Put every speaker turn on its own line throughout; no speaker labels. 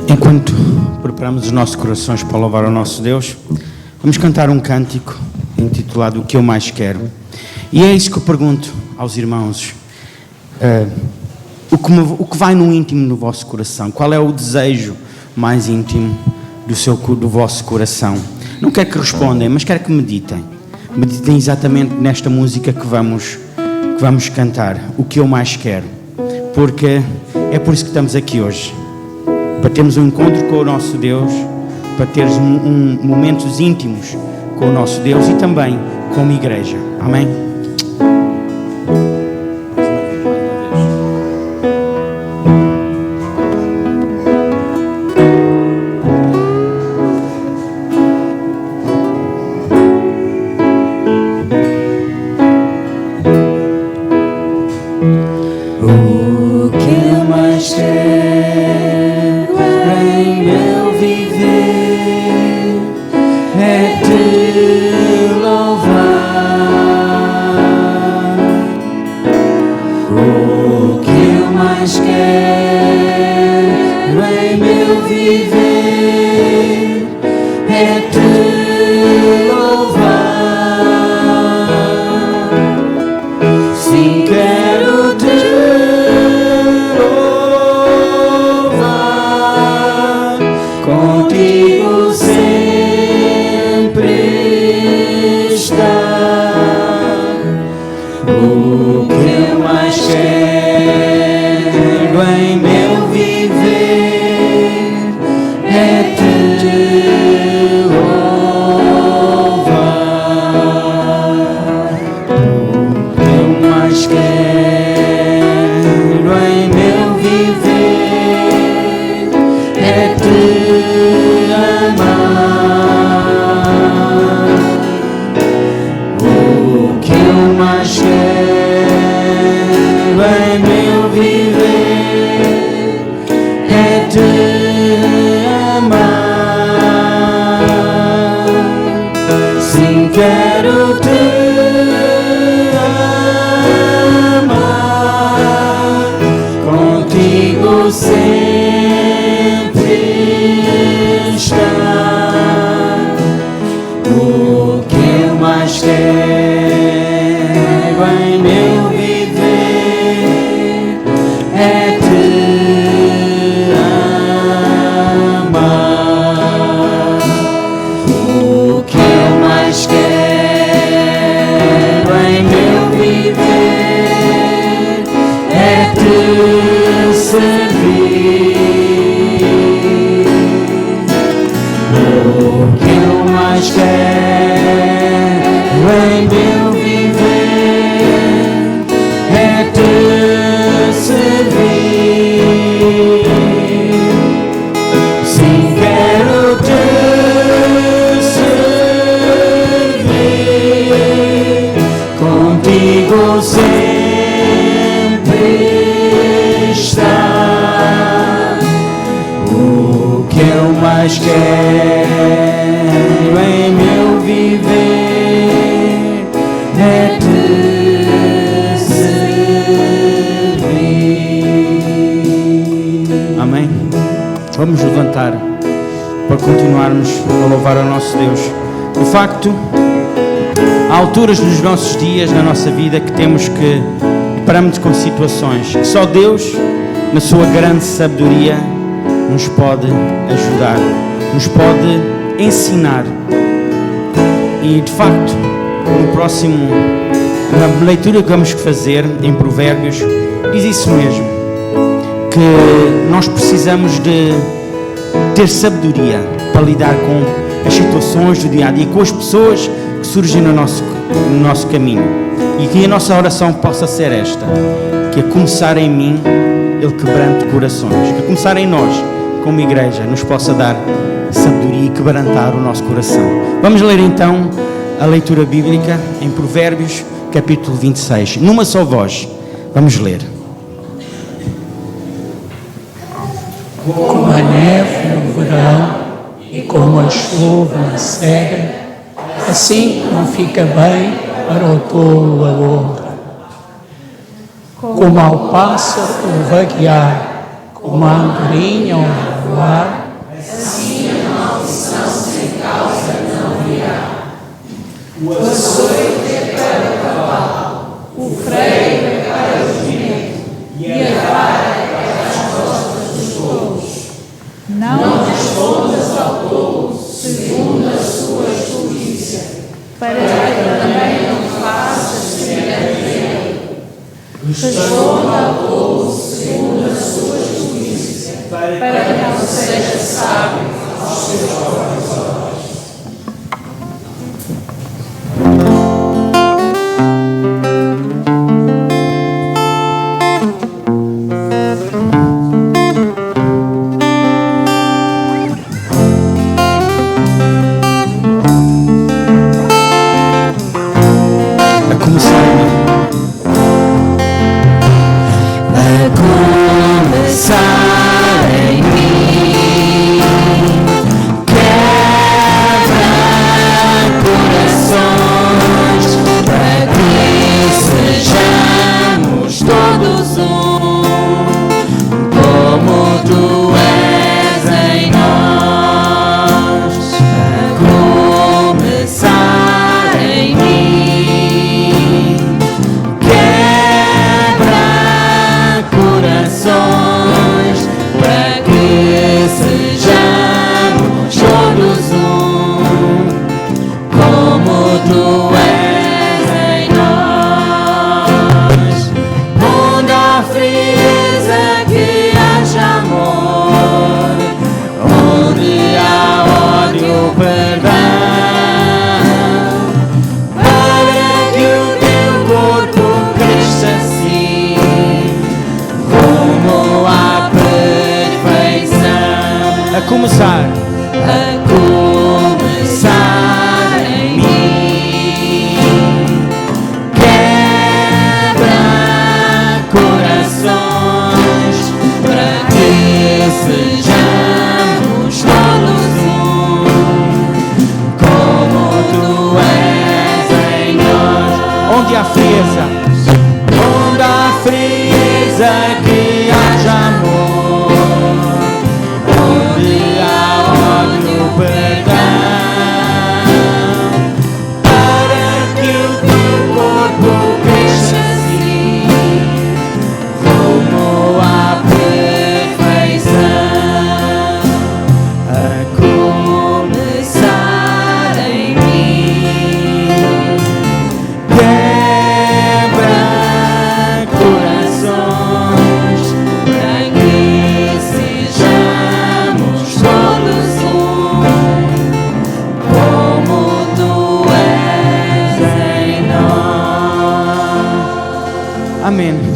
Enquanto preparamos os nossos corações para louvar o nosso Deus, vamos cantar um cântico intitulado O que eu mais quero. E é isso que eu pergunto aos irmãos. O que vai no íntimo do vosso coração? Qual é o desejo mais íntimo do vosso coração? Não quero que respondem, mas quero que meditem. Meditem exatamente nesta música que vamos cantar. O que eu mais quero. Porque é por isso que estamos aqui hoje. Para termos um encontro com o nosso Deus, para termos momentos íntimos com o nosso Deus e também como igreja. Amém?
O que eu mais quero em meu viver é te louvar. O que eu mais quero em meu viver é te louvar. Sim, quero te louvar, contigo sempre estar. O que eu mais quero em meu viver é te louvar. O que eu mais quero em meu viver é te amar. O que eu mais quero em meu viver é te amar. Sim, quero te amar, contigo sempre estar. O que eu mais quero em meu viver é te amar. O que eu mais quero em meu viver é te servir. O que eu mais quero em meu viver é te servir. Sim, quero te servir, contigo sempre estar. O que eu mais quero em meu viver é te servir.
Amém? Vamos levantar para continuarmos a louvar ao nosso Deus. De facto, há alturas nos nossos dias, na nossa vida, que temos que depararmos com situações que só Deus, na sua grande sabedoria, nos pode ajudar, nos pode ensinar. E de facto, na leitura que vamos fazer em Provérbios, diz isso mesmo, que nós precisamos de ter sabedoria para lidar com as situações do dia a dia, com as pessoas que surgem no nosso caminho. E que a nossa oração possa ser esta: que a começar em mim Ele quebrante corações, que a começar em nós, como igreja, nos possa dar sabedoria e quebrantar o nosso coração. Vamos ler então a leitura bíblica em Provérbios, capítulo 26, numa só voz. Vamos ler.
Como a neve no verão e como a chuva na cega, assim não fica bem para o tolo a honra. Como ao pássaro vaguear, como a andorinha voar,
assim a maldição sem causa não virá.
o açoite é para o cavalo, o freio é para o jumento, e a vara é para as costas dos tolos.
Não respondas ao tolo segundo a sua estultícia, para que também não faças semelhante a ele. Responda ao tolo segundo a sua estultícia, para que não seja sábio aos seus próprios olhos.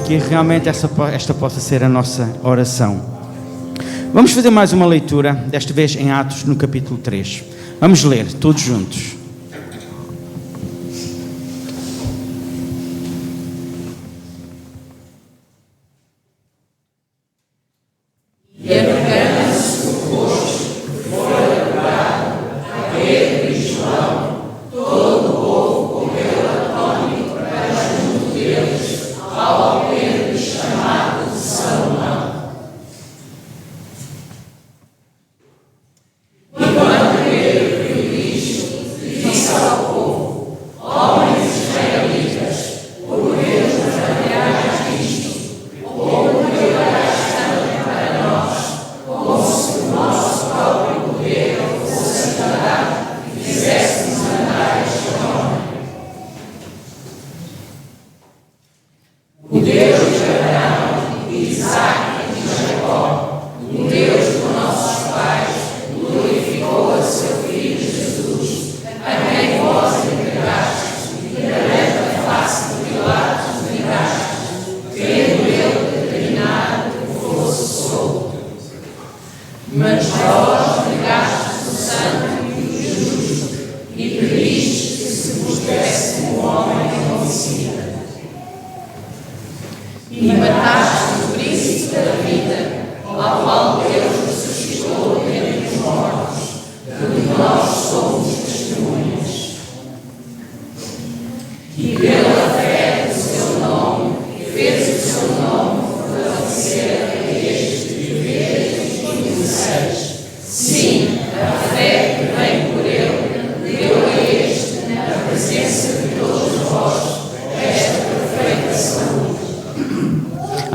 Que realmente esta possa ser a nossa oração. Vamos fazer mais uma leitura, desta vez em Atos, no capítulo 3. Vamos ler, todos juntos.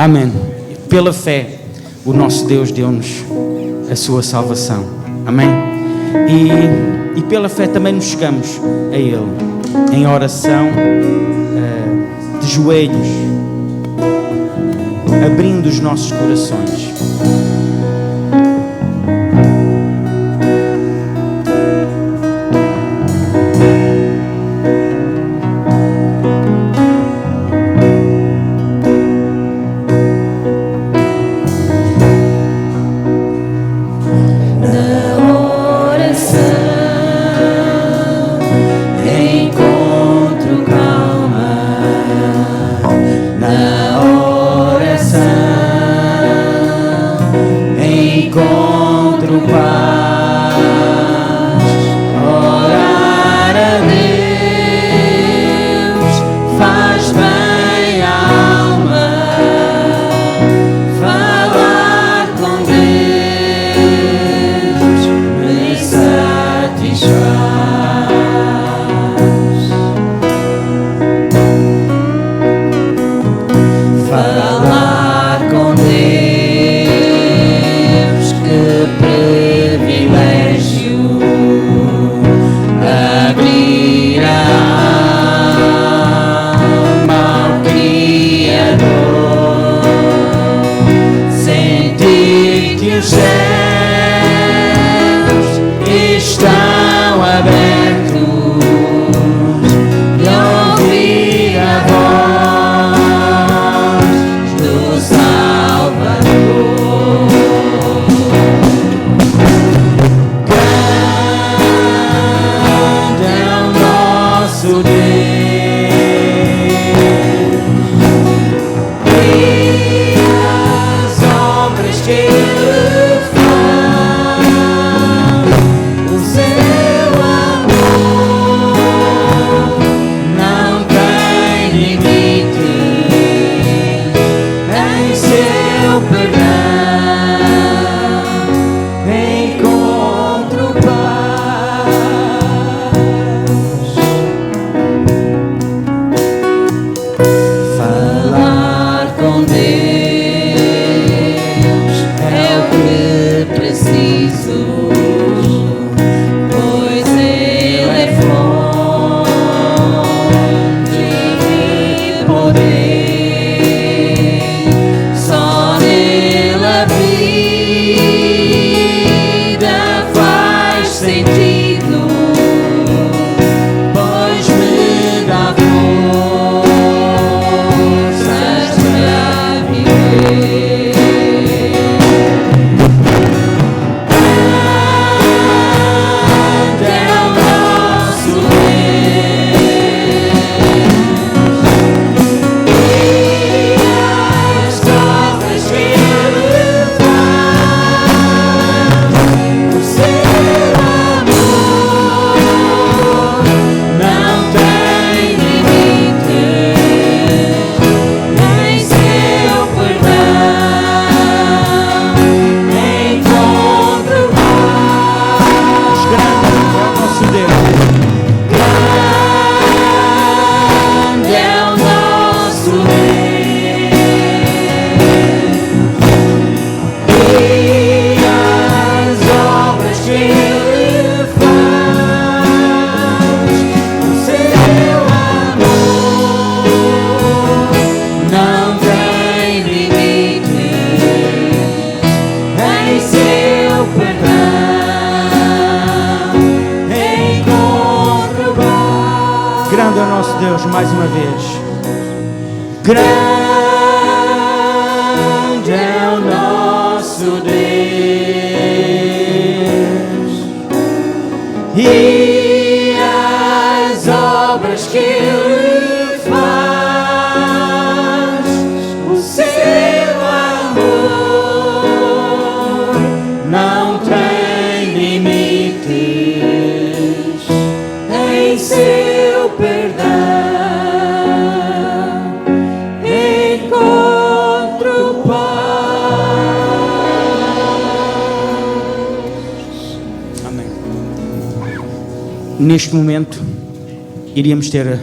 Amém. Pela fé, o nosso Deus deu-nos a sua salvação. Amém. E pela fé também nos chegamos a Ele, em oração, de joelhos, abrindo os nossos corações. Mais uma vez, grande é o nosso Deus e as obras que Ele faz, o seu amor não tem limites, em seu perdão. Neste momento iríamos ter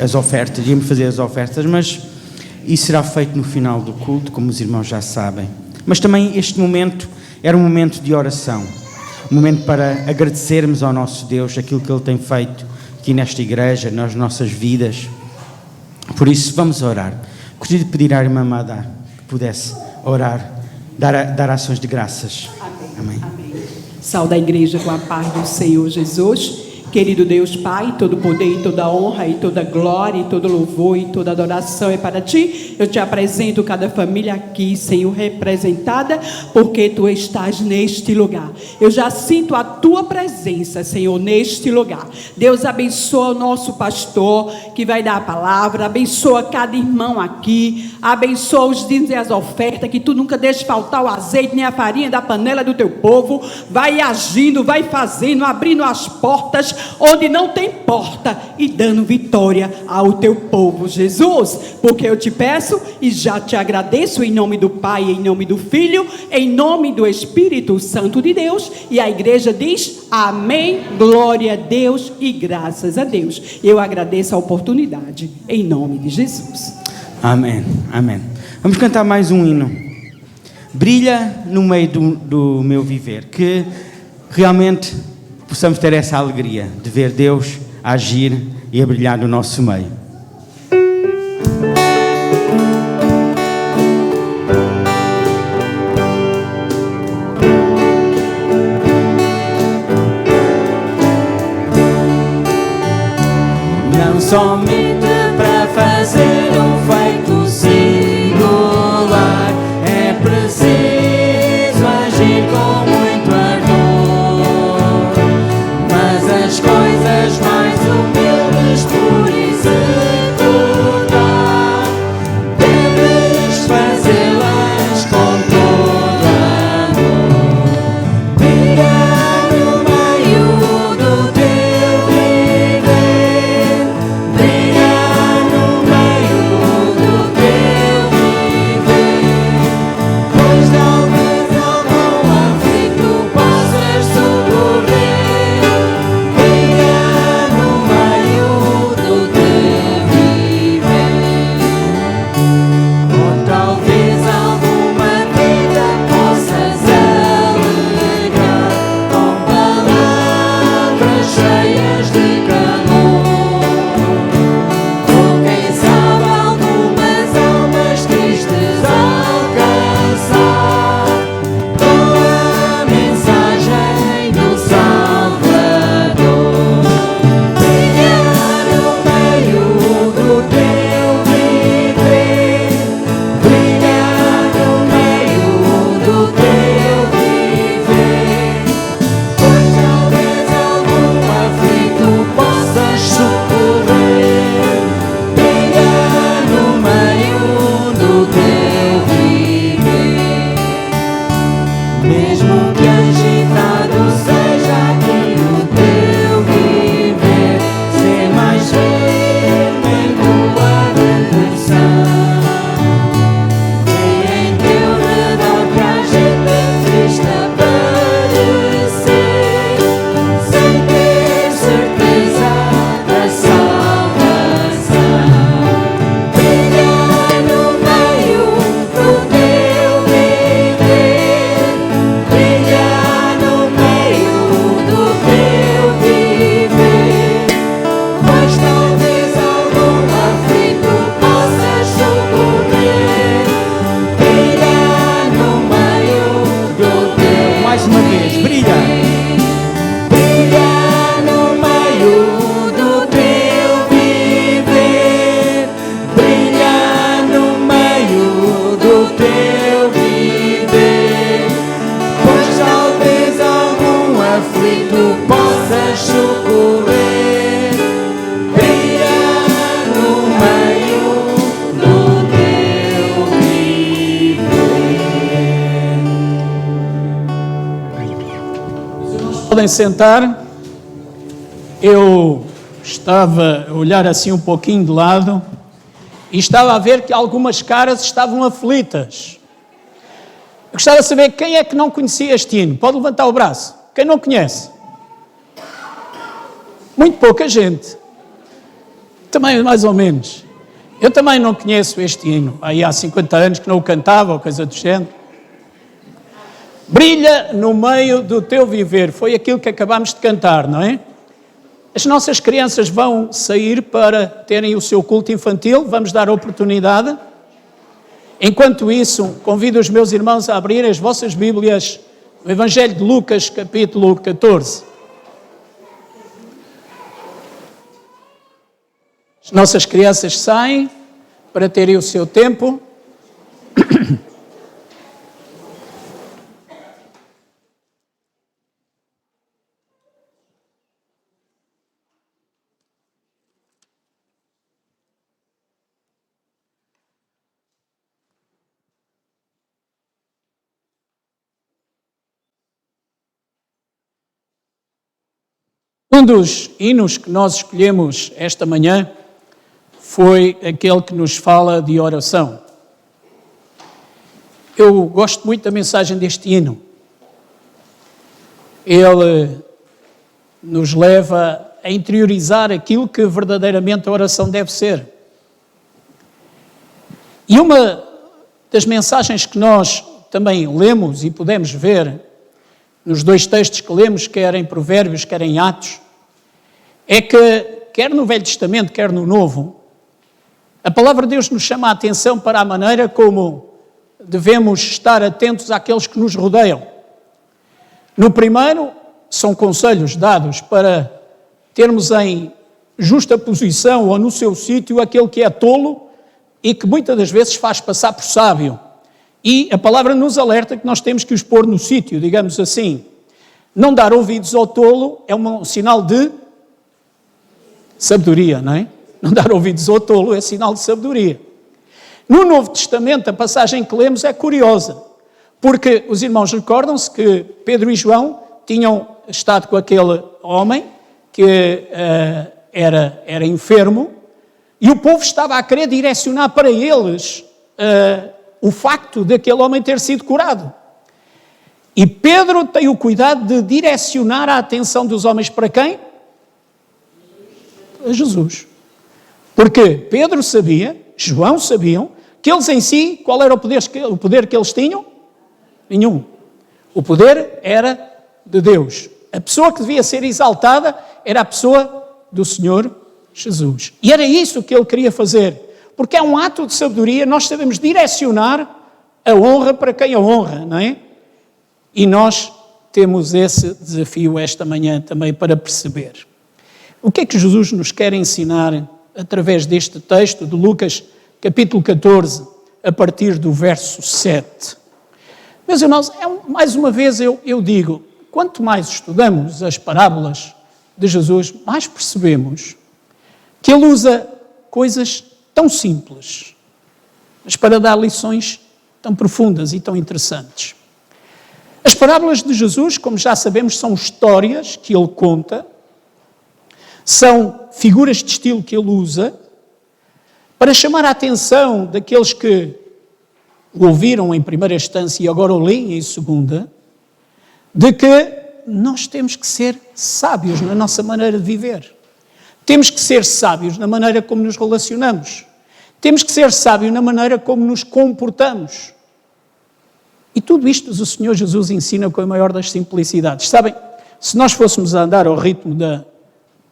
as ofertas, iríamos fazer as ofertas, mas Isso será feito no final do culto, como os irmãos já sabem. Mas também este momento era um momento de oração. Um momento para agradecermos ao nosso Deus aquilo que Ele tem feito aqui nesta igreja, nas nossas vidas. Por isso, vamos orar. Gostaria de pedir à irmã Madá que pudesse orar, dar ações de graças. Amém.
Amém. Saúde a igreja com a paz do Senhor Jesus. Querido Deus Pai, todo poder e toda honra e toda glória e todo louvor e toda adoração é para Ti. Eu te apresento cada família aqui, Senhor, representada, porque Tu estás neste lugar. Eu já sinto a Tua presença, Senhor, neste lugar. Deus abençoa o nosso pastor que vai dar a palavra, abençoa cada irmão aqui, abençoa os dízimos e as ofertas, que Tu nunca deixes faltar o azeite nem a farinha da panela do Teu povo. Vai agindo, vai fazendo, abrindo as portas onde não tem porta e dando vitória ao Teu povo, Jesus, porque eu te peço e já te agradeço em nome do Pai, em nome do Filho, em nome do Espírito Santo de Deus. E a igreja diz amém, glória a Deus e graças a Deus. Eu agradeço a oportunidade em nome de Jesus.
Amém, amém. Vamos cantar mais um hino. Brilha no meio do meu viver, que realmente possamos ter essa alegria de ver Deus agir e a brilhar no nosso meio. Não somente para fazer um feito singular, é preciso agir com muito ardor, mas as coisas mais humildes por executar, deves fazê-las com todo amor. Brilha no meio do teu viver, brilha no meio do teu viver, pois talvez algum aflito possas socorrer. Brilha no meio do teu viver, ou talvez alguma vida possas alegrar com palavras cheias de calor, ou quem sabe algumas almas tristes alcançar com a mensagem do Salvador. Brilha no meio do teu viver, brilha no meio do teu viver, pois talvez algum aflito possas socorrer. Brilha no meio do teu viver, mesmo que agitado seja aqui o teu viver, ser mais firme em tua devoção. Vê em teu redor que a gente triste aparecer, sem ter certeza da salvação. Brilha no meio do teu viver, brilha no meio do teu viver, pois talvez algum aflito possas socorrer. Brilha no meio do teu. Mais uma vez, brilha. Brilha no meio do teu viver, brilha no meio do teu viver, pois talvez algum aflito possas socorrer. Brilha no meio do teu viver.
Podem sentar. Eu estava a olhar assim um pouquinho de lado e estava a ver que algumas caras estavam aflitas. Eu gostava de saber quem é que não conhecia este hino. Pode levantar o braço. Quem não conhece? Muito pouca gente. Também mais ou menos. Eu também não conheço este hino. Aí há 50 anos que não o cantava, ou coisa do género. Brilha no meio do teu viver. Foi aquilo que acabámos de cantar, não é? As nossas crianças vão sair para terem o seu culto infantil. Vamos dar oportunidade. Enquanto isso, convido os meus irmãos a abrirem as vossas Bíblias no Evangelho de Lucas, capítulo 14. As nossas crianças saem para terem o seu tempo. Um dos hinos que nós escolhemos esta manhã foi aquele que nos fala de oração. Eu gosto muito da mensagem deste hino. Ele nos leva a interiorizar aquilo que verdadeiramente a oração deve ser. E uma das mensagens que nós também lemos e podemos ver nos dois textos que lemos, quer em Provérbios, quer em Atos, é que, quer no Velho Testamento, quer no Novo, a palavra de Deus nos chama a atenção para a maneira como devemos estar atentos àqueles que nos rodeiam. No primeiro, são conselhos dados para termos em justa posição ou no seu sítio aquele que é tolo e que muitas das vezes faz passar por sábio. E a palavra nos alerta que nós temos que os pôr no sítio, digamos assim. Não dar ouvidos ao tolo é um sinal de sabedoria, não é? Não dar ouvidos ao tolo é sinal de sabedoria. No Novo Testamento, a passagem que lemos é curiosa, porque os irmãos recordam-se que Pedro e João tinham estado com aquele homem que era enfermo e o povo estava a querer direcionar para eles o facto daquele homem ter sido curado. E Pedro tem o cuidado de direcionar a atenção dos homens para quem? A Jesus. Porque Pedro sabia, João sabiam, que eles em si, qual era o poder que eles tinham? Nenhum. O poder era de Deus. A pessoa que devia ser exaltada era a pessoa do Senhor Jesus. E era isso que ele queria fazer. Porque é um ato de sabedoria, nós sabemos direcionar a honra para quem a honra, não é? E nós temos esse desafio esta manhã também para perceber. O que é que Jesus nos quer ensinar através deste texto de Lucas, capítulo 14, a partir do verso 7? Meus irmãos, mais uma vez eu digo, quanto mais estudamos as parábolas de Jesus, mais percebemos que ele usa coisas tão simples, mas para dar lições tão profundas e tão interessantes. As parábolas de Jesus, como já sabemos, são histórias que ele conta, são figuras de estilo que ele usa para chamar a atenção daqueles que o ouviram em primeira instância e agora o leem em segunda, de que nós temos que ser sábios na nossa maneira de viver. Temos que ser sábios na maneira como nos relacionamos. Temos que ser sábios na maneira como nos comportamos. E tudo isto o Senhor Jesus ensina com a maior das simplicidades. Sabem, se nós fôssemos a andar ao ritmo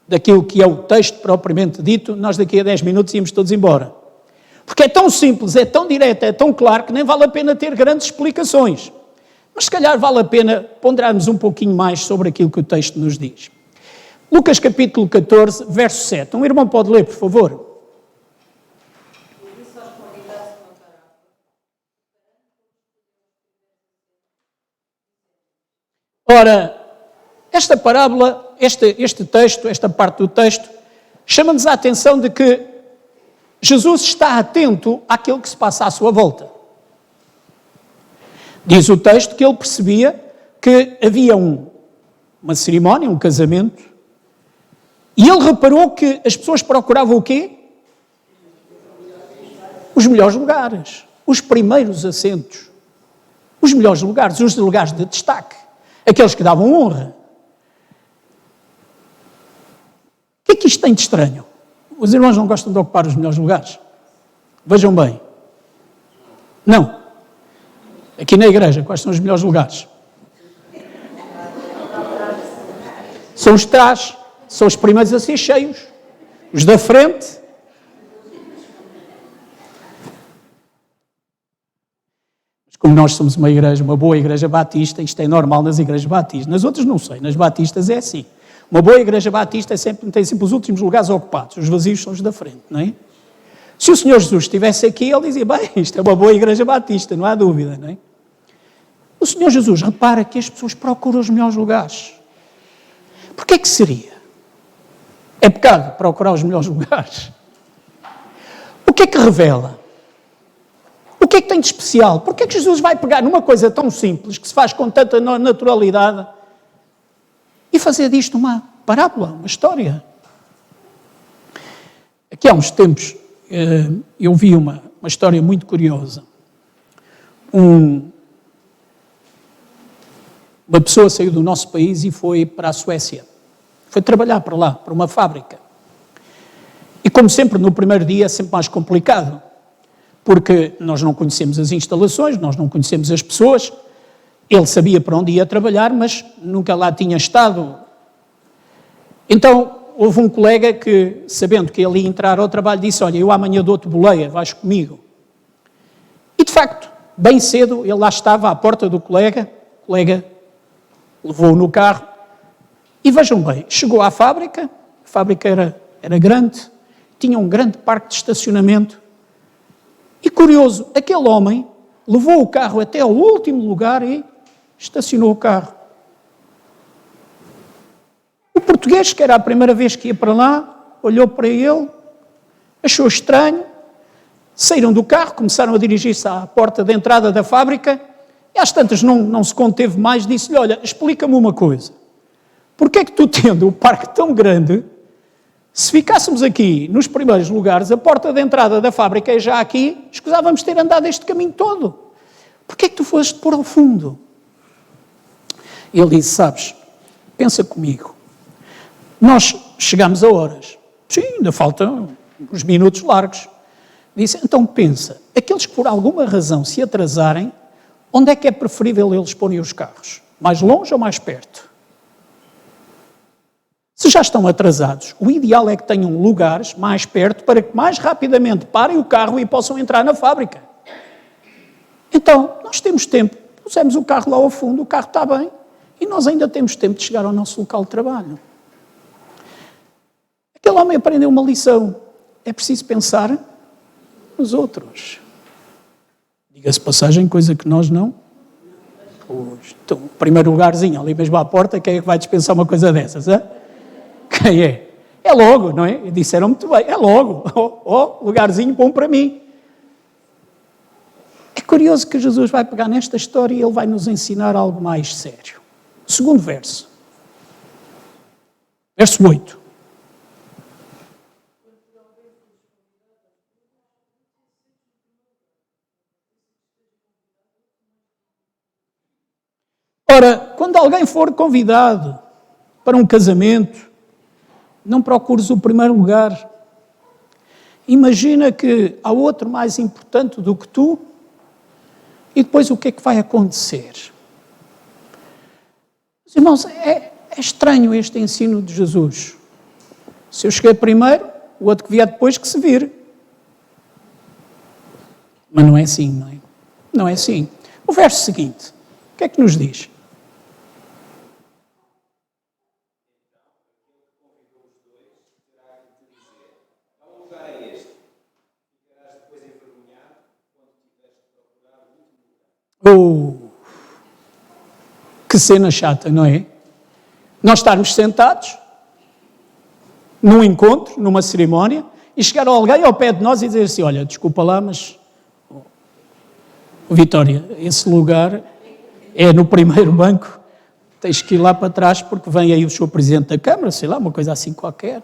daquilo que é o texto propriamente dito, nós daqui a 10 minutos íamos todos embora. Porque é tão simples, é tão direto, é tão claro que nem vale a pena ter grandes explicações. Mas se calhar vale a pena ponderarmos um pouquinho mais sobre aquilo que o texto nos diz. Lucas capítulo 14, verso 7. Um irmão pode ler, por favor? Ora, esta parábola, este texto, esta parte do texto, chama-nos a atenção de que Jesus está atento àquilo que se passa à sua volta. Diz o texto que ele percebia que havia uma cerimónia, um casamento, e ele reparou que as pessoas procuravam o quê? Os melhores lugares, os primeiros assentos, os melhores lugares, os lugares de destaque, aqueles que davam honra. O que é que isto tem de estranho? Os irmãos não gostam de ocupar os melhores lugares? Vejam bem. Não. Aqui na igreja, quais são os melhores lugares? São os de trás. São os primeiros a ser cheios. Os da frente. Mas como nós somos uma igreja, uma boa igreja batista, isto é normal nas igrejas batistas. Nas outras não sei, nas batistas é assim. Uma boa igreja batista tem sempre os últimos lugares ocupados. Os vazios são os da frente, não é? Se o Senhor Jesus estivesse aqui, ele dizia, bem, isto é uma boa igreja batista, não há dúvida, não é? O Senhor Jesus repara que as pessoas procuram os melhores lugares. Porquê que seria? É pecado procurar os melhores lugares. O que é que revela? O que é que tem de especial? Porquê é que Jesus vai pegar numa coisa tão simples, que se faz com tanta naturalidade, e fazer disto uma parábola, uma história? Aqui há uns tempos, eu vi uma história muito curiosa. Uma pessoa saiu do nosso país e foi para a Suécia. Foi trabalhar para lá, para uma fábrica. E como sempre, no primeiro dia é sempre mais complicado, porque nós não conhecemos as instalações, nós não conhecemos as pessoas. Ele sabia para onde ia trabalhar, mas nunca lá tinha estado. Então, houve um colega que, sabendo que ele ia entrar ao trabalho, disse, olha, eu amanhã dou-te boleia, vais comigo. E, de facto, bem cedo, ele lá estava à porta do colega, o colega levou-o no carro, e vejam bem, chegou à fábrica, a fábrica era grande, tinha um grande parque de estacionamento, e curioso, aquele homem levou o carro até ao último lugar e estacionou o carro. O português, que era a primeira vez que ia para lá, olhou para ele, achou estranho, saíram do carro, começaram a dirigir-se à porta de entrada da fábrica, e às tantas não se conteve mais, disse-lhe, olha, explica-me uma coisa, porquê é que tu, tendo o parque tão grande, se ficássemos aqui nos primeiros lugares, a porta de entrada da fábrica é já aqui, escusávamos ter andado este caminho todo, porquê é que tu foste pôr ao fundo? Ele disse, sabes, pensa comigo, nós chegamos a horas, sim, ainda faltam uns minutos largos, disse, então pensa, aqueles que por alguma razão se atrasarem, onde é que é preferível eles porem os carros? Mais longe ou mais perto? Se já estão atrasados, o ideal é que tenham lugares mais perto para que mais rapidamente parem o carro e possam entrar na fábrica. Então, nós temos tempo, pusemos o carro lá ao fundo, o carro está bem, e nós ainda temos tempo de chegar ao nosso local de trabalho. Aquele homem aprendeu uma lição. É preciso pensar nos outros. Diga-se passagem, coisa que nós não. Então, primeiro lugarzinho, ali mesmo à porta, quem é que vai dispensar uma coisa dessas? Hein? Quem é? É logo, não é? E disseram muito bem, é logo. Lugarzinho bom para mim. É curioso que Jesus vai pegar nesta história e ele vai nos ensinar algo mais sério. Segundo verso. Verso 8. Ora, quando alguém for convidado para um casamento, não procures o primeiro lugar. Imagina que há outro mais importante do que tu e depois o que é que vai acontecer? Os irmãos, é estranho este ensino de Jesus. Se eu cheguei primeiro, o outro que vier depois que se vire. Mas não é assim, não é? Não é assim. O verso seguinte, o que é que nos diz? Oh, que cena chata, não é? Nós estarmos sentados num encontro, numa cerimónia, e chegar alguém ao pé de nós e dizer assim, olha, desculpa lá, mas Vitória, esse lugar é no primeiro banco, tens que ir lá para trás porque vem aí o senhor Presidente da Câmara, sei lá, uma coisa assim qualquer.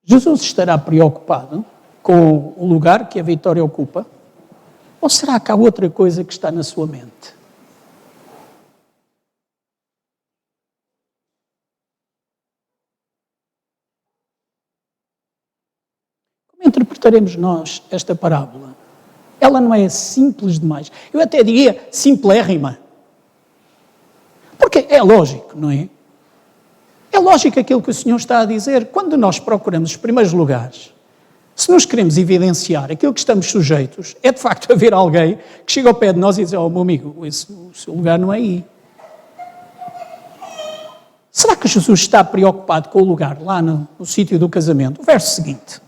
Jesus estará preocupado com o lugar que a Vitória ocupa? Ou será que há outra coisa que está na sua mente? escutaremos nós esta parábola, ela não é simples demais. Eu até diria simplérrima. Porque é lógico, não é? É lógico aquilo que o Senhor está a dizer. Quando nós procuramos os primeiros lugares, se nos queremos evidenciar aquilo que estamos sujeitos, é de facto haver alguém que chega ao pé de nós e diz: oh, meu amigo, o seu lugar não é aí. Será que Jesus está preocupado com o lugar lá no sítio do casamento? O verso seguinte.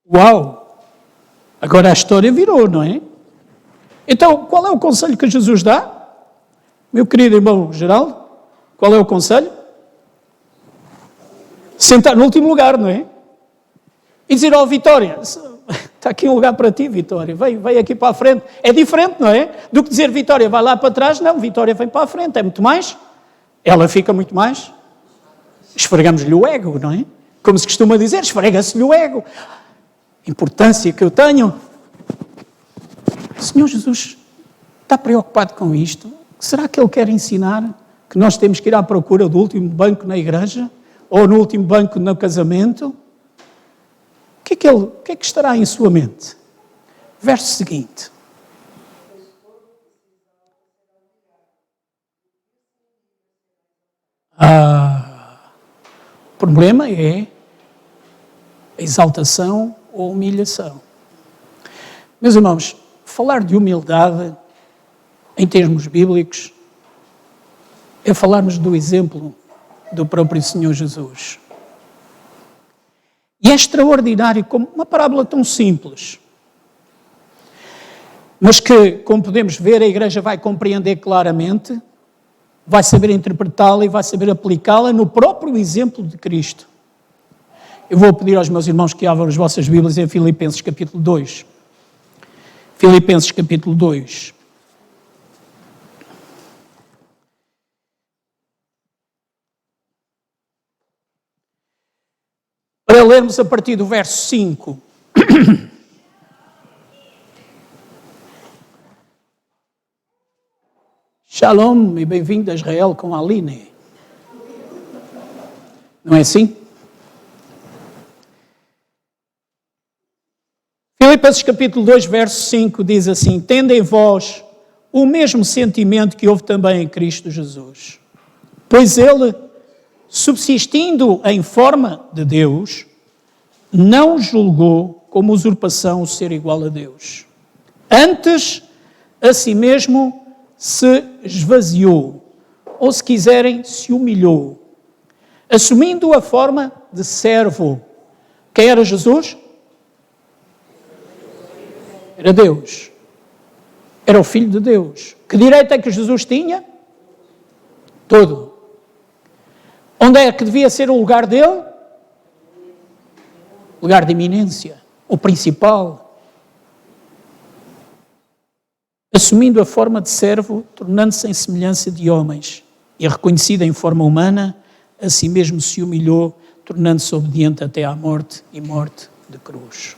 Uau! Agora a história virou, não é? Então, qual é o conselho que Jesus dá? Meu querido irmão Geraldo, qual é o conselho? Sentar no último lugar, não é? E dizer: ó, Vitória, está aqui um lugar para ti, Vitória, vem aqui para a frente. É diferente, não é? Do que dizer: Vitória, vai lá para trás. Não, Vitória vem para a frente, é muito mais. Ela fica muito mais. Esfregamos-lhe o ego, não é? Como se costuma dizer, esfrega-se-lhe o ego. Importância que eu tenho. O Senhor Jesus está preocupado com isto? Será que Ele quer ensinar que nós temos que ir à procura do último banco na igreja? Ou no último banco no casamento? O que é que estará em sua mente? Verso seguinte. O problema é a exaltação ou humilhação. Meus irmãos, falar de humildade em termos bíblicos é falarmos do exemplo do próprio Senhor Jesus. E é extraordinário como uma parábola tão simples, mas que, como podemos ver, a Igreja vai compreender claramente, vai saber interpretá-la e vai saber aplicá-la no próprio exemplo de Cristo. Eu vou pedir aos meus irmãos que abram as vossas Bíblias em Filipenses capítulo 2. Filipenses capítulo 2. Para lermos a partir do verso 5. Shalom e bem-vindo a Israel com a Aline. Não é assim? Filipenses capítulo 2, verso 5 diz assim: tende em vós o mesmo sentimento que houve também em Cristo Jesus. Pois ele, subsistindo em forma de Deus, não julgou como usurpação o ser igual a Deus. Antes, a si mesmo se esvaziou, ou se quiserem, se humilhou, assumindo a forma de servo. Quem era Jesus? Era Deus. Era o Filho de Deus. Que direito é que Jesus tinha? Todo. Onde é que devia ser o lugar dele? Lugar de eminência. O principal. Assumindo a forma de servo, tornando-se em semelhança de homens. E reconhecido em forma humana, a si mesmo se humilhou, tornando-se obediente até à morte e morte de cruz.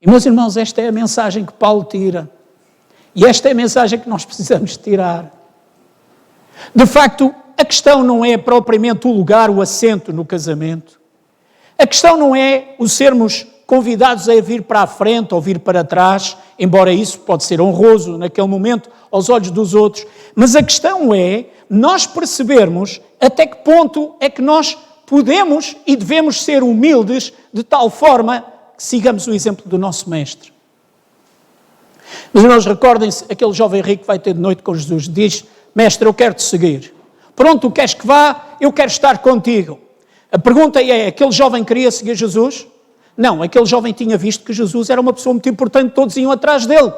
E, meus irmãos, esta é a mensagem que Paulo tira. E esta é a mensagem que nós precisamos tirar. De facto, a questão não é propriamente o lugar, o assento no casamento. A questão não é o sermos convidados a vir para a frente ou vir para trás, embora isso pode ser honroso naquele momento aos olhos dos outros. Mas a questão é nós percebermos até que ponto é que nós podemos e devemos ser humildes de tal forma que sigamos o exemplo do nosso mestre. Mas irmãos, recordem-se, aquele jovem rico que vai ter de noite com Jesus, diz: mestre, eu quero te seguir. Pronto, tu queres que vá? Eu quero estar contigo. A pergunta é, aquele jovem queria seguir Jesus? Não, aquele jovem tinha visto que Jesus era uma pessoa muito importante, todos iam atrás dele.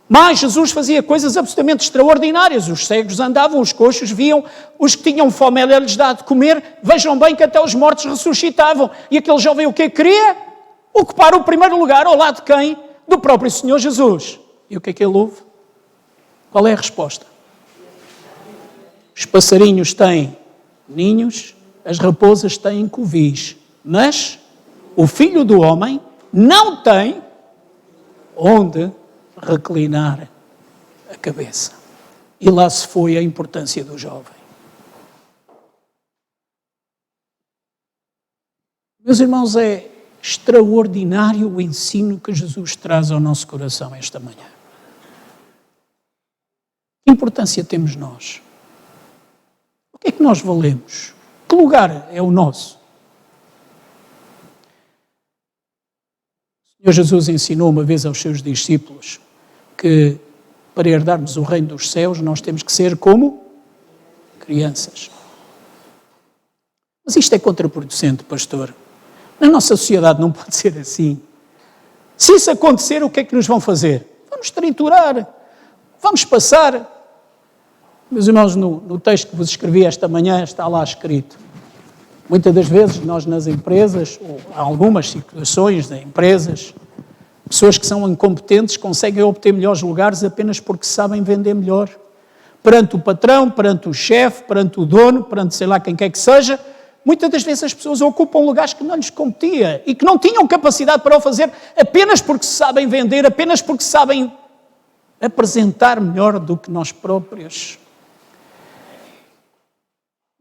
Mas Jesus fazia coisas absolutamente extraordinárias. Os cegos andavam, os coxos viam, os que tinham fome ele lhes dava de comer. Vejam bem que até os mortos ressuscitavam. E aquele jovem o que queria? Ocupar o primeiro lugar ao lado de quem? Do próprio Senhor Jesus. E o que é que ele ouve? Qual é a resposta? Os passarinhos têm ninhos, as raposas têm covis, mas o Filho do Homem não tem onde reclinar a cabeça. E lá se foi a importância do jovem. Meus irmãos, é extraordinário o ensino que Jesus traz ao nosso coração esta manhã. Que importância temos nós? O que é que nós valemos? Que lugar é o nosso? O Senhor Jesus ensinou uma vez aos seus discípulos que para herdarmos o reino dos céus nós temos que ser como crianças. Mas isto é contraproducente, pastor. Na nossa sociedade não pode ser assim. Se isso acontecer, o que é que nos vão fazer? Vamos triturar, vamos passar. Meus irmãos, no texto que vos escrevi esta manhã está lá escrito. Muitas das vezes nós nas empresas, ou há algumas situações de empresas, pessoas que são incompetentes conseguem obter melhores lugares apenas porque sabem vender melhor. Perante o patrão, perante o chefe, perante o dono, perante sei lá quem quer que seja, muitas das vezes as pessoas ocupam lugares que não lhes competia e que não tinham capacidade para o fazer apenas porque sabem vender, apenas porque sabem apresentar melhor do que nós próprios.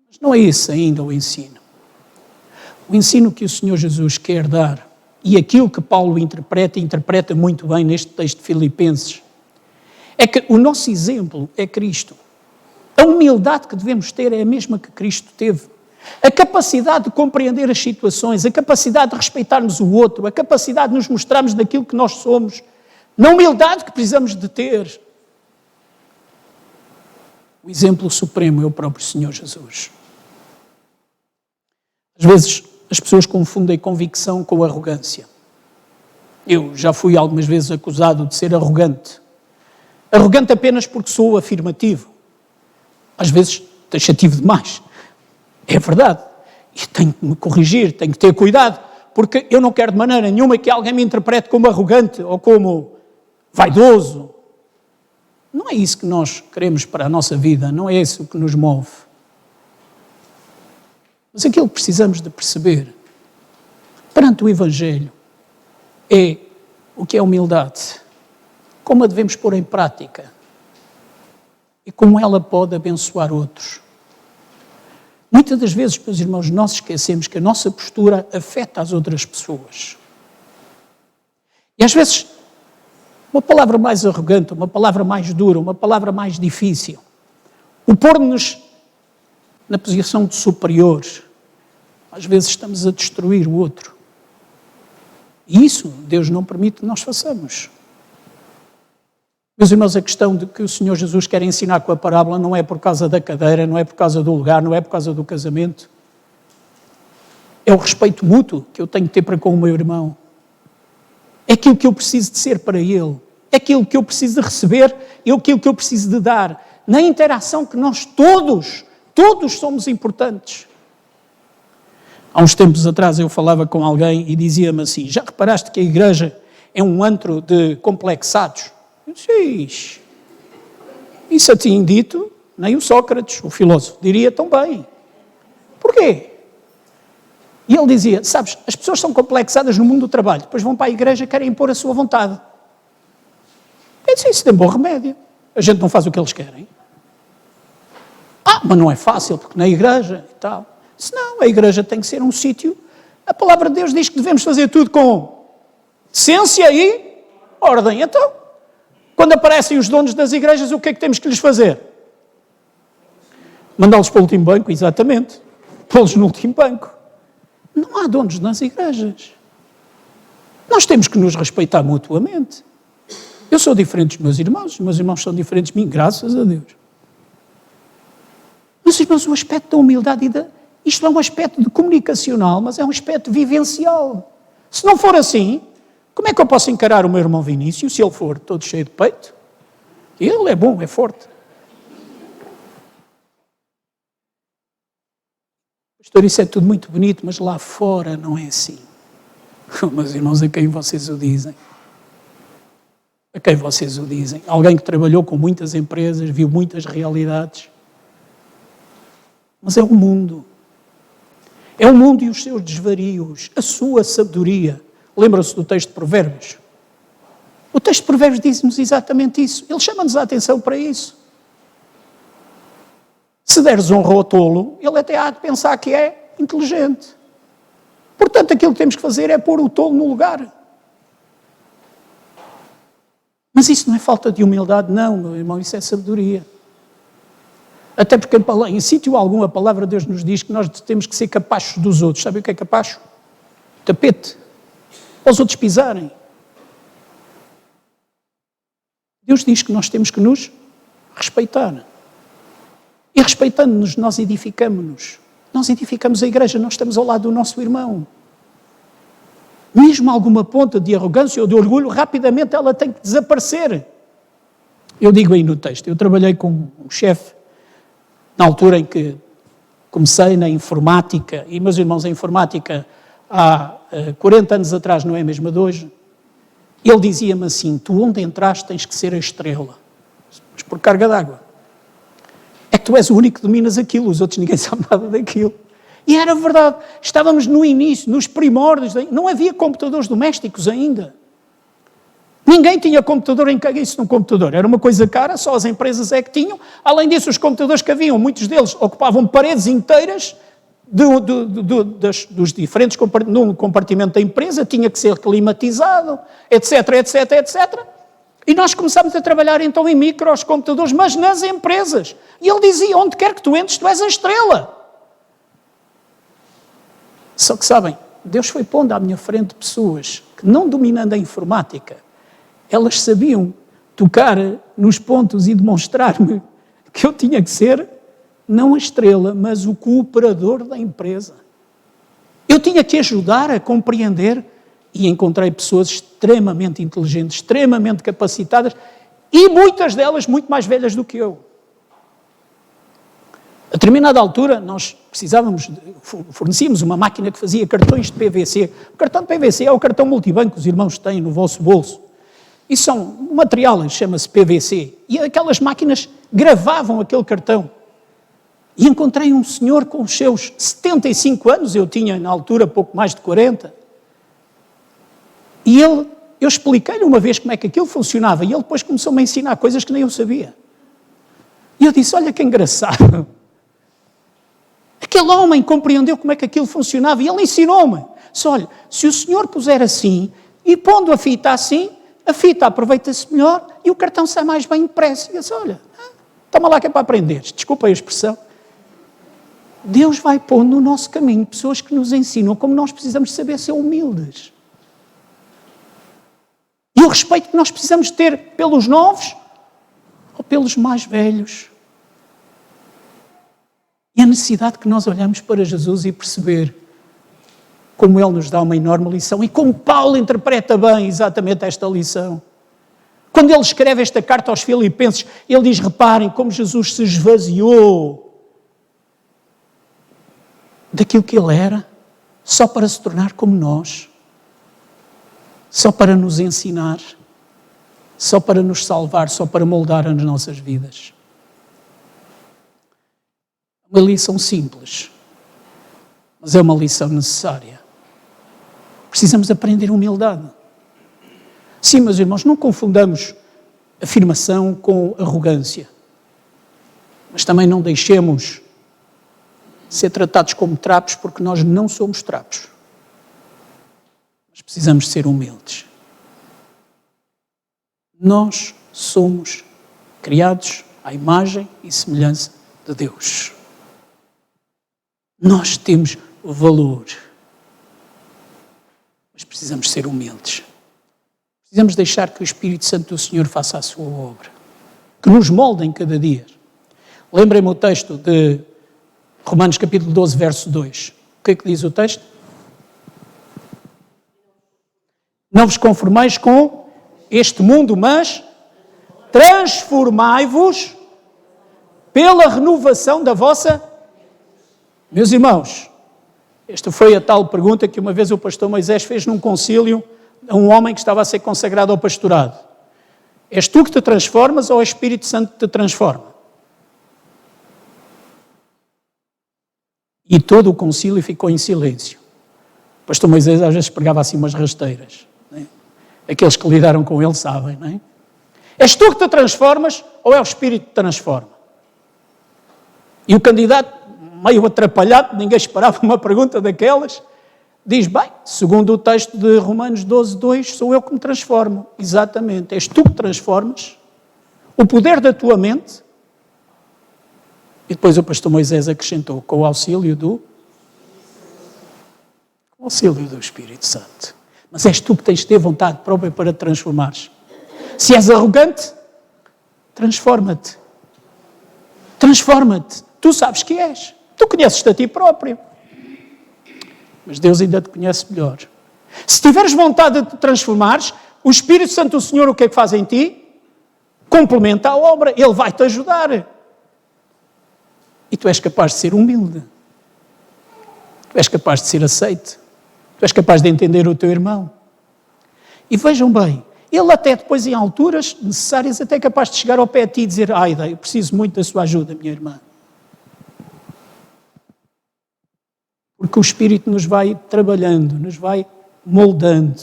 Mas não é esse ainda o ensino. O ensino que o Senhor Jesus quer dar, e aquilo que Paulo interpreta muito bem neste texto de Filipenses, é que o nosso exemplo é Cristo. A humildade que devemos ter é a mesma que Cristo teve. A capacidade de compreender as situações, a capacidade de respeitarmos o outro, a capacidade de nos mostrarmos daquilo que nós somos, na humildade que precisamos de ter. O exemplo supremo é o próprio Senhor Jesus. Às vezes as pessoas confundem convicção com arrogância. Eu já fui algumas vezes acusado de ser arrogante. Arrogante apenas porque sou afirmativo. Às vezes taxativo demais. É verdade. E tenho que me corrigir, tenho que ter cuidado, porque eu não quero de maneira nenhuma que alguém me interprete como arrogante ou como vaidoso. Não é isso que nós queremos para a nossa vida, não é isso que nos move. Mas aquilo que precisamos de perceber perante o Evangelho é o que é humildade, como a devemos pôr em prática e como ela pode abençoar outros. Muitas das vezes, meus irmãos, nós esquecemos que a nossa postura afeta as outras pessoas. E às vezes, uma palavra mais arrogante, uma palavra mais dura, uma palavra mais difícil, o pôr-nos na posição de superiores, às vezes estamos a destruir o outro. E isso Deus não permite que nós façamos. Meus irmãos, a questão de que o Senhor Jesus quer ensinar com a parábola não é por causa da cadeira, não é por causa do lugar, não é por causa do casamento. É o respeito mútuo que eu tenho que ter para com o meu irmão. É aquilo que eu preciso de ser para ele. É aquilo que eu preciso de receber e aquilo que eu preciso de dar. Na interação que nós todos somos importantes. Há uns tempos atrás eu falava com alguém e dizia-me assim: já reparaste que a igreja é um antro de complexados? Eu disse: isso a ti dito, nem o Sócrates, o filósofo, diria tão bem. Porquê? E ele dizia: sabes, as pessoas são complexadas no mundo do trabalho, depois vão para a igreja e querem impor a sua vontade. Eu disse: isso tem bom remédio. A gente não faz o que eles querem. Mas não é fácil, porque na igreja e tal. Se não, a igreja tem que ser um sítio. A palavra de Deus diz que devemos fazer tudo com decência e ordem. Então, quando aparecem os donos das igrejas, o que é que temos que lhes fazer? Mandá-los para o último banco, exatamente. Pô-los no último banco. Não há donos nas igrejas. Nós temos que nos respeitar mutuamente. Eu sou diferente dos meus irmãos, os meus irmãos são diferentes de mim, graças a Deus. Mas, irmãos, o aspecto da humildade isto é um aspecto de comunicacional, mas é um aspecto vivencial. Se não for assim, como é que eu posso encarar o meu irmão Vinícius, se ele for todo cheio de peito? Ele é bom, é forte. Pastor, isso é tudo muito bonito, mas lá fora não é assim. Meus irmãos, a quem vocês o dizem? A quem vocês o dizem? Alguém que trabalhou com muitas empresas, viu muitas realidades. Mas é o mundo. É o mundo e os seus desvarios, a sua sabedoria. Lembram-se do texto de Provérbios? O texto de Provérbios diz-nos exatamente isso. Ele chama-nos a atenção para isso. Se deres honra ao tolo, ele até há de pensar que é inteligente. Portanto, aquilo que temos que fazer é pôr o tolo no lugar. Mas isso não é falta de humildade, não, meu irmão, isso é sabedoria. Até porque em sítio algum a palavra de Deus nos diz que nós temos que ser capachos dos outros. Sabe o que é capacho? Tapete. Para os outros pisarem. Deus diz que nós temos que nos respeitar. E respeitando-nos, nós edificamos-nos. Nós edificamos a igreja, nós estamos ao lado do nosso irmão. Mesmo alguma ponta de arrogância ou de orgulho, rapidamente ela tem que desaparecer. Eu digo aí no texto, eu trabalhei com um chefe na altura em que comecei na informática, e meus irmãos, a informática há 40 anos atrás não é a mesma de hoje. Ele dizia-me assim, tu onde entraste tens que ser a estrela. Mas por carga d'água. É que tu és o único que dominas aquilo, os outros ninguém sabe nada daquilo. E era verdade, estávamos no início, nos primórdios, não havia computadores domésticos ainda. Ninguém tinha computador em que isso num computador. Era uma coisa cara, só as empresas é que tinham. Além disso, os computadores que haviam, muitos deles ocupavam paredes inteiras dos diferentes num compartimento da empresa, tinha que ser climatizado, etc, etc, etc. E nós começámos a trabalhar então em micros computadores, mas nas empresas. E ele dizia, onde quer que tu entres, tu és a estrela. Só que sabem, Deus foi pondo à minha frente pessoas que, não dominando a informática, elas sabiam tocar nos pontos e demonstrar-me que eu tinha que ser, não a estrela, mas o cooperador da empresa. Eu tinha que ajudar a compreender e encontrei pessoas extremamente inteligentes, extremamente capacitadas e muitas delas muito mais velhas do que eu. A determinada altura, nós fornecíamos uma máquina que fazia cartões de PVC. O cartão de PVC é o cartão multibanco que os irmãos têm no vosso bolso. Isso são um material, chama-se PVC. E aquelas máquinas gravavam aquele cartão. E encontrei um senhor com os seus 75 anos, eu tinha na altura pouco mais de 40. E eu expliquei-lhe uma vez como é que aquilo funcionava. E ele depois começou-me a ensinar coisas que nem eu sabia. E eu disse, olha que engraçado. Aquele homem compreendeu como é que aquilo funcionava e ele ensinou-me. Olha, se o senhor puser assim e pondo a fita assim, a fita aproveita-se melhor e o cartão sai mais bem impresso. E eu disse, olha, toma lá que é para aprender. Desculpa a expressão. Deus vai pondo no nosso caminho pessoas que nos ensinam como nós precisamos saber ser humildes. E o respeito que nós precisamos ter pelos novos ou pelos mais velhos. E a necessidade que nós olhamos para Jesus e perceber como Ele nos dá uma enorme lição e como Paulo interpreta bem exatamente esta lição. Quando ele escreve esta carta aos Filipenses, ele diz, reparem como Jesus se esvaziou daquilo que Ele era, só para se tornar como nós, só para nos ensinar, só para nos salvar, só para moldar as nossas vidas. Uma lição simples, mas é uma lição necessária. Precisamos aprender humildade. Sim, meus irmãos, não confundamos afirmação com arrogância, mas também não deixemos ser tratados como trapos, porque nós não somos trapos. Mas precisamos ser humildes. Nós somos criados à imagem e semelhança de Deus. Nós temos valor, mas precisamos ser humildes. Precisamos deixar que o Espírito Santo do Senhor faça a sua obra, que nos molde em cada dia. Lembrem-me o texto de Romanos capítulo 12, verso 2. O que é que diz o texto? Não vos conformeis com este mundo, mas transformai-vos pela renovação da vossa... Meus irmãos, esta foi a tal pergunta que uma vez o pastor Moisés fez num concílio a um homem que estava a ser consagrado ao pastorado. És tu que te transformas ou é o Espírito Santo que te transforma? E todo o concílio ficou em silêncio. O pastor Moisés às vezes pregava assim umas rasteiras. Não é? Aqueles que lidaram com ele sabem, não é? És tu que te transformas ou é o Espírito que te transforma? E o candidato, meio atrapalhado, ninguém esperava uma pergunta daquelas, diz, bem, segundo o texto de Romanos 12:2, sou eu que me transformo. Exatamente, és tu que transformas o poder da tua mente. E depois o pastor Moisés acrescentou, com o auxílio do Espírito Santo. Mas és tu que tens de ter vontade própria para te transformares. Se és arrogante, transforma-te. Transforma-te. Tu sabes que és. Tu conheces-te a ti próprio. Mas Deus ainda te conhece melhor. Se tiveres vontade de te transformares, o Espírito Santo do Senhor, o que é que faz em ti? Complementa a obra. Ele vai-te ajudar. E tu és capaz de ser humilde. Tu és capaz de ser aceite. Tu és capaz de entender o teu irmão. E vejam bem, ele até depois, em alturas necessárias, até é capaz de chegar ao pé de ti e dizer, Aida, eu preciso muito da sua ajuda, minha irmã. Porque o Espírito nos vai trabalhando, nos vai moldando.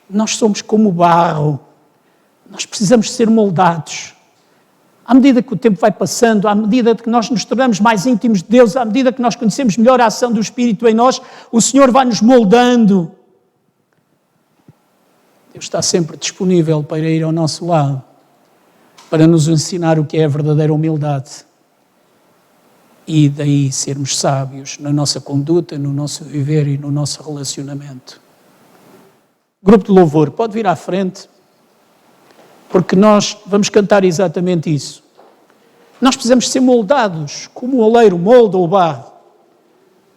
Nós somos como barro. Nós precisamos ser moldados. À medida que o tempo vai passando, à medida que nós nos tornamos mais íntimos de Deus, à medida que nós conhecemos melhor a ação do Espírito em nós, o Senhor vai nos moldando. Deus está sempre disponível para ir ao nosso lado, para nos ensinar o que é a verdadeira humildade. E daí sermos sábios na nossa conduta, no nosso viver e no nosso relacionamento. Grupo de louvor, pode vir à frente, porque nós vamos cantar exatamente isso. Nós precisamos ser moldados, como o oleiro molda o barro.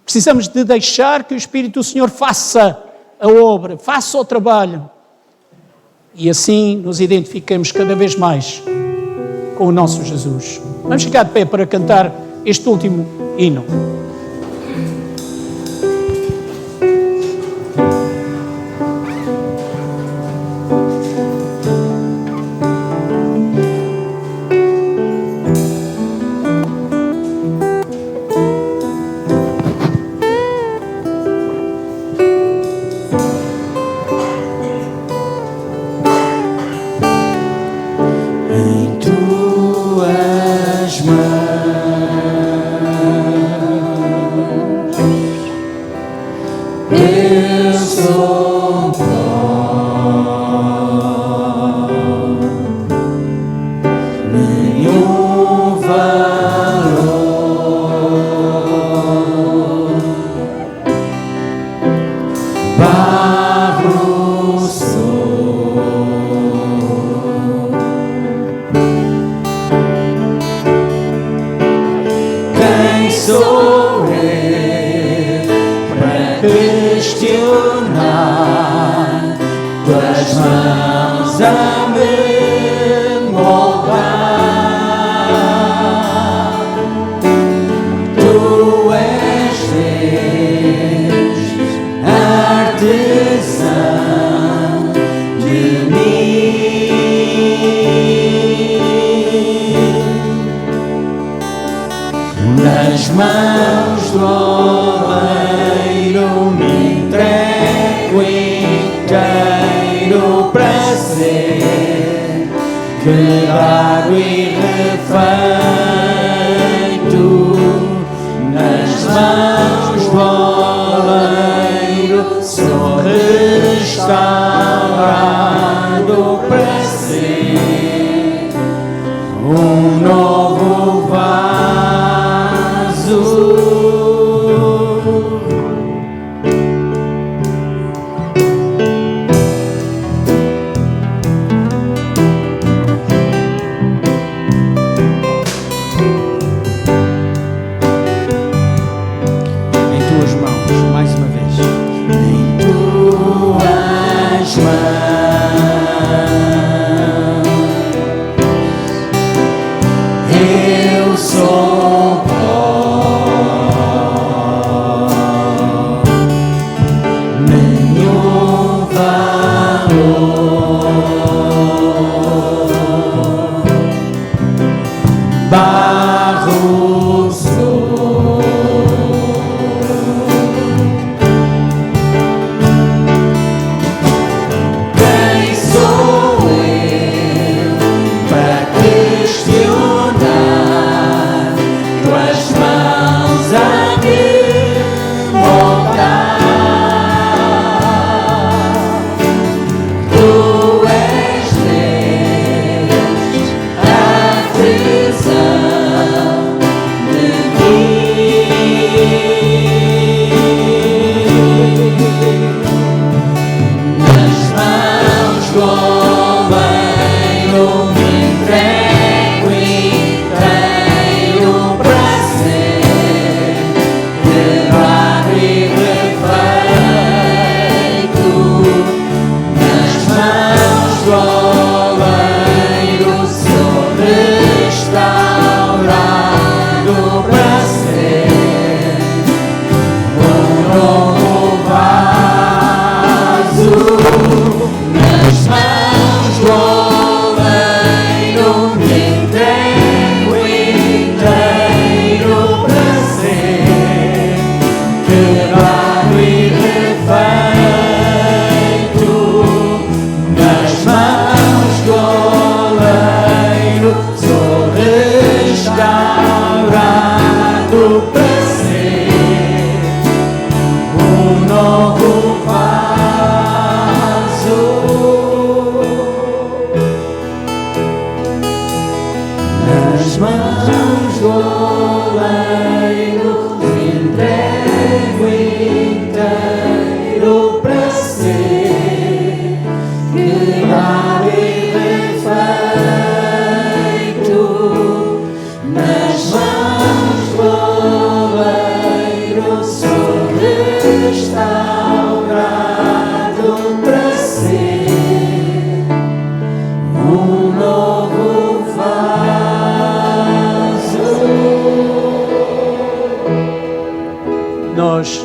Precisamos de deixar que o Espírito do Senhor faça a obra, faça o trabalho. E assim nos identificamos cada vez mais com o nosso Jesus. Vamos ficar de pé para cantar este último hino.
Nenhum valor
novo vaso. Nas mãos do oleiro entrego inteiro para ser quebrado e refeito. Nas mãos do oleiro sou restaurado para ser um novo vaso. Nós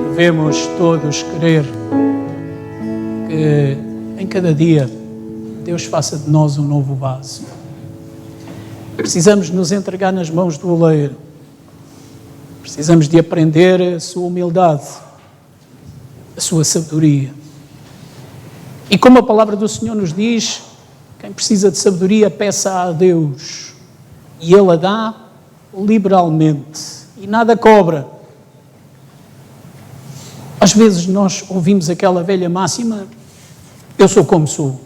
devemos todos querer que em cada dia Deus faça de nós um novo vaso. Precisamos nos entregar nas mãos do oleiro. Precisamos de aprender a sua humildade, a sua sabedoria. E como a palavra do Senhor nos diz, quem precisa de sabedoria peça a Deus e Ele a dá liberalmente e nada cobra. Às vezes nós ouvimos aquela velha máxima, eu sou como sou.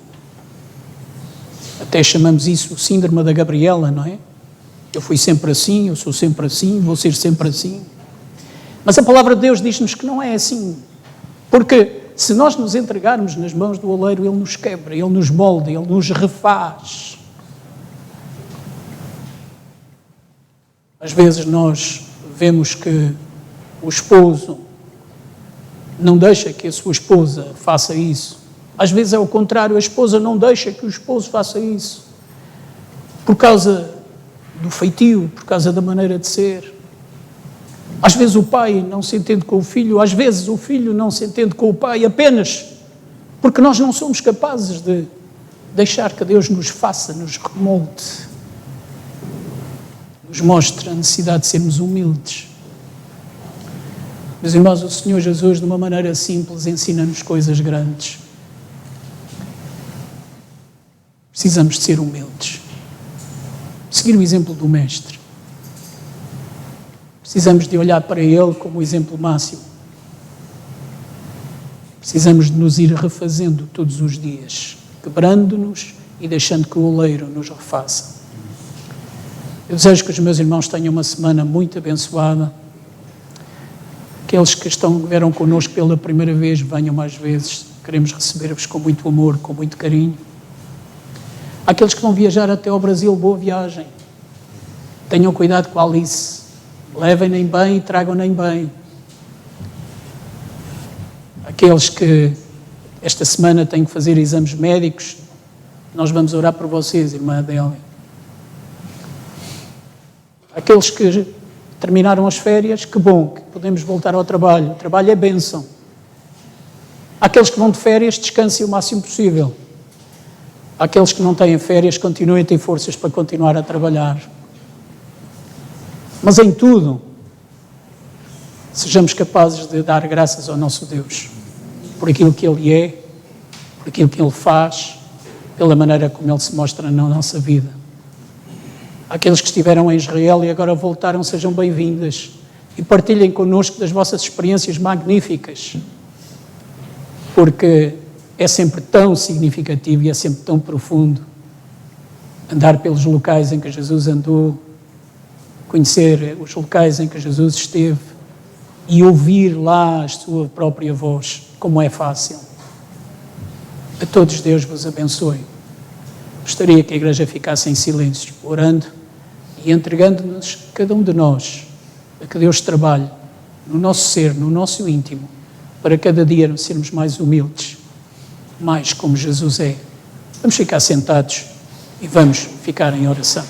Até chamamos isso o síndrome da Gabriela, não é? Eu fui sempre assim, eu sou sempre assim, vou ser sempre assim. Mas a palavra de Deus diz-nos que não é assim. Porque se nós nos entregarmos nas mãos do oleiro, Ele nos quebra, Ele nos molda, Ele nos refaz. Às vezes nós vemos que o esposo não deixa que a sua esposa faça isso. Às vezes é o contrário, a esposa não deixa que o esposo faça isso. Por causa do feitio, por causa da maneira de ser. Às vezes o pai não se entende com o filho, às vezes o filho não se entende com o pai, apenas porque nós não somos capazes de deixar que Deus nos faça, nos remolde, nos mostre a necessidade de sermos humildes. Meus irmãos, o Senhor Jesus, de uma maneira simples, ensina-nos coisas grandes. Precisamos de ser humildes. Seguir o exemplo do Mestre. Precisamos de olhar para Ele como o exemplo máximo. Precisamos de nos ir refazendo todos os dias, quebrando-nos e deixando que o oleiro nos refaça. Eu desejo que os meus irmãos tenham uma semana muito abençoada. Aqueles que vieram connosco pela primeira vez, venham mais vezes. Queremos receber-vos com muito amor, com muito carinho. Aqueles que vão viajar até ao Brasil, boa viagem. Tenham cuidado com a Alice. Levem-na bem e tragam-na bem. Aqueles que esta semana têm que fazer exames médicos, nós vamos orar por vocês, irmã Adélia. Aqueles que terminaram as férias, que bom, que podemos voltar ao trabalho. O trabalho é bênção. Aqueles que vão de férias, descansem o máximo possível. Aqueles que não têm férias, continuem a ter forças para continuar a trabalhar. Mas em tudo, sejamos capazes de dar graças ao nosso Deus, por aquilo que Ele é, por aquilo que Ele faz, pela maneira como Ele se mostra na nossa vida. Aqueles que estiveram em Israel e agora voltaram, sejam bem-vindas e partilhem connosco das vossas experiências magníficas, porque é sempre tão significativo e é sempre tão profundo andar pelos locais em que Jesus andou, conhecer os locais em que Jesus esteve e ouvir lá a sua própria voz, como é fácil. A todos Deus vos abençoe. Gostaria que a igreja ficasse em silêncio, orando e entregando-nos, cada um de nós, a que Deus trabalhe no nosso ser, no nosso íntimo, para cada dia sermos mais humildes, mais como Jesus é. Vamos ficar sentados e vamos ficar em oração.